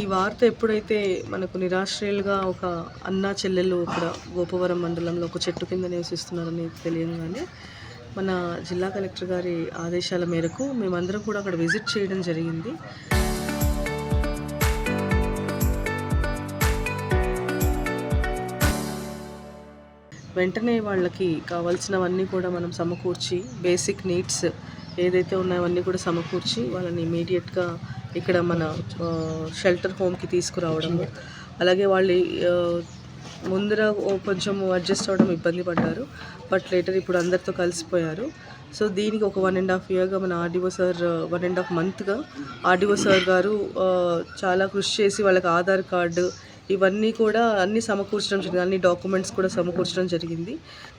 ఈ వార్త ఎప్పుడైతే మనకు నిరాశ్రయులుగా ఒక అన్నా చెల్లెలు ఇక్కడ గోపవరం మండలంలో ఒక చెట్టు కింద నివసిస్తున్నారని తెలియగానే మన జిల్లా కలెక్టర్ గారి ఆదేశాల మేరకు మేమందరం కూడా అక్కడ విజిట్ చేయడం జరిగింది. వెంటనే వాళ్ళకి కావాల్సినవన్నీ కూడా మనం సమకూర్చి, బేసిక్ నీడ్స్ ఏదైతే ఉన్నాయో అవన్నీ కూడా సమకూర్చి వాళ్ళని ఇమీడియట్గా ఇక్కడ మన షెల్టర్ హోమ్కి తీసుకురావడము. అలాగే వాళ్ళు ముందర కొంచెం అడ్జస్ట్ అవ్వడం ఇబ్బంది పడ్డారు, బట్ లేటర్ ఇప్పుడు అందరితో కలిసిపోయారు. సో దీనికి ఒక 1.5 ఇయర్గా మన ఆర్డీఓ సార్ 1.5 మంత్గా ఆర్డీఓ సార్ గారు చాలా కృషి చేసి వాళ్ళకి ఆధార్ కార్డు ఇవన్నీ కూడా అన్నీ సమకూర్చడం జరిగింది. అన్ని డాక్యుమెంట్స్ కూడా సమకూర్చడం జరిగింది.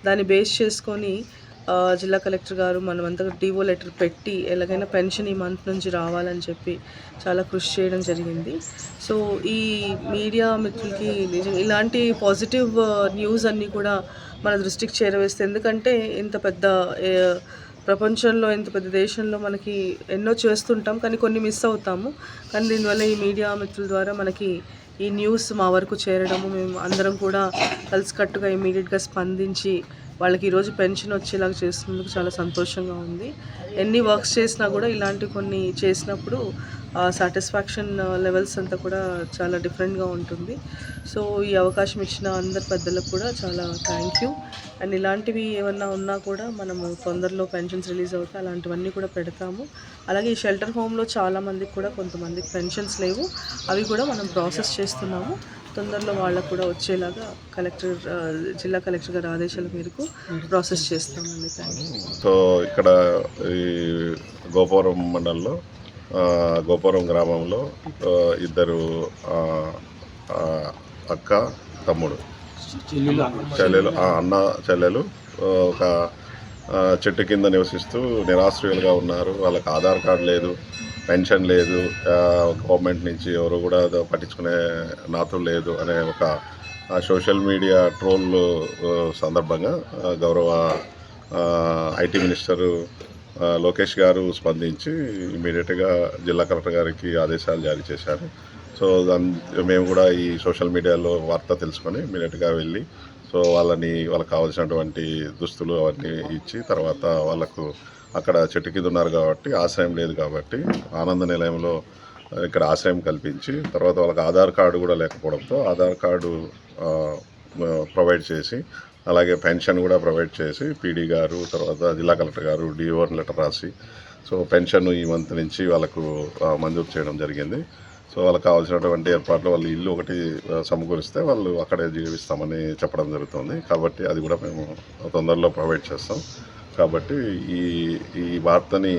దాన్ని బేస్ చేసుకొని జిల్లా కలెక్టర్ గారు మనమంతా డివో లెటర్ పెట్టి ఎలాగైనా పెన్షన్ ఈ మంత్ నుంచి రావాలని చెప్పి చాలా కృషి చేయడం జరిగింది. సో ఈ మీడియా మిత్రులకి నిజంగా ఇలాంటి పాజిటివ్ న్యూస్ అన్నీ కూడా మన దృష్టికి చేరవేస్తే, ఎందుకంటే ఇంత పెద్ద ప్రపంచంలో ఇంత పెద్ద దేశంలో మనకి ఎన్నో చేస్తుంటాం, కానీ కొన్ని మిస్ అవుతాము. కానీ దీనివల్ల ఈ మీడియా మిత్రుల ద్వారా మనకి ఈ న్యూస్ మా వరకు చేరడము, మేము అందరం కూడా కలిసికట్టుగా ఇమీడియట్గా స్పందించి వాళ్ళకి ఈరోజు పెన్షన్ వచ్చేలాగా చేస్తున్నందుకు చాలా సంతోషంగా ఉంది. ఎన్ని వర్క్స్ చేసినా కూడా ఇలాంటి కొన్ని చేసినప్పుడు సాటిస్ఫాక్షన్ లెవెల్స్ అంతా కూడా చాలా డిఫరెంట్గా ఉంటుంది. సో ఈ అవకాశం ఇచ్చిన అందరి పెద్దలకు కూడా చాలా థ్యాంక్ యూ. అండ్ ఇలాంటివి ఏమన్నా ఉన్నా కూడా మనము తొందరలో పెన్షన్స్ రిలీజ్ అవుతాయి, అలాంటివన్నీ కూడా పెడతాము. అలాగే ఈ షెల్టర్ హోమ్లో చాలామందికి కూడా కొంతమందికి పెన్షన్స్ లేవు, అవి కూడా మనం ప్రాసెస్ చేస్తున్నాము. తొందరలో వాళ్ళకు కూడా వచ్చేలాగా జిల్లా కలెక్టర్ గారి ఆదేశాల మేరకు ప్రాసెస్ చేస్తామండి. Thank you. సో ఇక్కడ ఈ గోపవరం మండలంలో గోపవరం గ్రామంలో ఇద్దరు అక్క తమ్ముడు అన్న చెల్లెలు ఒక చెట్టు కింద నివసిస్తూ నిరాశ్రయులుగా ఉన్నారు. వాళ్ళకి ఆధార్ కార్డు లేదు, పెన్షన్ లేదు, గవర్నమెంట్ నుంచి ఎవరు కూడా పట్టించుకునే నాతులు లేదు అనే ఒక సోషల్ మీడియా ట్రోల్ సందర్భంగా గౌరవ ఐటీ మినిస్టరు లోకేష్ గారు స్పందించి ఇమీడియట్గా జిల్లా కలెక్టర్ గారికి ఆదేశాలు జారీ చేశారు. సో మేము కూడా ఈ సోషల్ మీడియాలో వార్త తెలుసుకొని ఇమీడియట్గా వెళ్ళి సో వాళ్ళకి కావాల్సినటువంటి దుస్తులు అవన్నీ ఇచ్చి, తర్వాత వాళ్ళకు అక్కడ చెట్టు కింద ఉన్నారు కాబట్టి ఆశ్రయం లేదు కాబట్టి ఆనంద నిలయంలో ఇక్కడ ఆశ్రయం కల్పించి, తర్వాత వాళ్ళకి ఆధార్ కార్డు కూడా లేకపోవడంతో ఆధార్ కార్డు ప్రొవైడ్ చేసి, అలాగే పెన్షన్ కూడా ప్రొవైడ్ చేసి పీడీ గారు తర్వాత జిల్లా కలెక్టర్ గారు డిఓ లెటర్ రాసి సో పెన్షన్ ఈ మంత్ నుంచి వాళ్ళకు మంజూరు చేయడం జరిగింది. సో వాళ్ళకి కావాల్సినటువంటి ఏర్పాట్లు, వాళ్ళు ఇల్లు ఒకటి సమకూరిస్తే వాళ్ళు అక్కడే జీవిస్తామని చెప్పడం జరుగుతుంది. కాబట్టి అది కూడా మేము తొందరలో ప్రొవైడ్ చేస్తాం. కాబట్టి ఈ వార్తని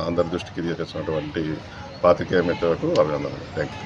అందరి దృష్టికి తీసుకొచ్చినటువంటి పాత్రికేయ మిత్రులకు అభినందనలు. Thank you.